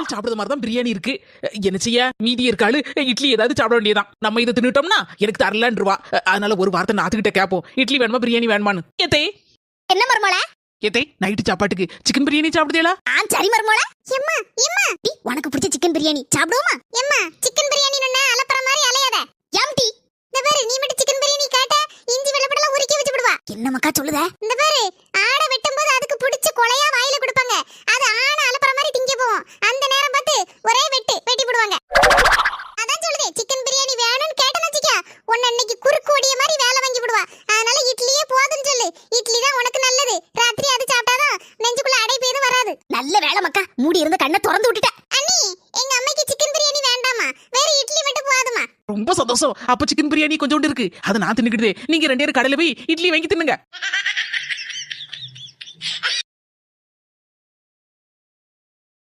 ஆள் சாப்பிடுற மாதிரி தான் பிரியாணி இருக்கு. என்ன செய்ய, மீதி இருக்காளு இட்லி ஏதாவது சாப்பிட வேண்டியதான். நம்ம இதை தின்னுட்டோம்னா எனக்கு தரலன்றுவா. அதனால ஒரு வார்த்தை நாத்துக்கிட்ட கேப்போம், இட்லி வேணுமா பிரியாணி வேணுமான்னு. ஏத்தே என்ன மர்மோள? ஏத்தே நைட்டு சாப்பாட்டுக்கு சிக்கன் பிரியாணி சாப்பிடுதேலா? சரி மர்மோள. எம்மா எம்மா உனக்கு பிடிச்ச சிக்கன் பிரியாணி சாப்பிடுவோமா? எம்மா சிக்கன் பிரியாணி நன்னா அலப்பற மாதிரி அலையாத. எம்டி இந்த பாரு, நீ மட்டும் சிக்கன் பிரியாணி கேட்ட இஞ்சி வெள்ளப்படலாம் உருக்கி வச்சு விடுவா. என்ன மக்கா சொல்லுத? இந்த பாரு, ஆடை வெட்டும்போது அதுக்கு பிடிச்ச கொலையா வாயில கொடுப்பாங்க. அது ஆன அலப்பற மாதிரி திங்க போவோம். அந்த நேரம் பார்த்து ஒரே வெட்டி விடுவாங்க. அதான் சொல்லுதே, சிக்கன் பிரியாணி வேணும்னு கேட்டேன்னு வச்சுக்க, உன்னை அன்னைக்கு குறுக்கு ஓடிய மாதிரி வேலை வாங்கி விடுவா. அதனால இட்லியே போதும்னு சொல்லு. இட்லி தான் உனக்கு நல்லது. ராத்திரி அது சாப்பிட்டாதான் நெஞ்சுக்குள்ள அடைப்பு எதுவும் வராது. நல்ல வேலை மக்கா, மூடி இருந்த கண்ணை திறந்து விட்டுட்ட. அண்ணி, எங்க அம்மைக்கு சிக்கன் பிரியாணி வேண்டாமா, வேற இட்லி மட்டும் போதுமா? ரொம்ப சந்தோஷம். அப்ப சிக்கன் பிரியாணி கொஞ்சோண்டு இருக்கு, அதை நான் தின்னுக்கிட்டே. நீங்க 2 பேரும் கடையில போய் இட்லி வாங்கி தின்னுங்க.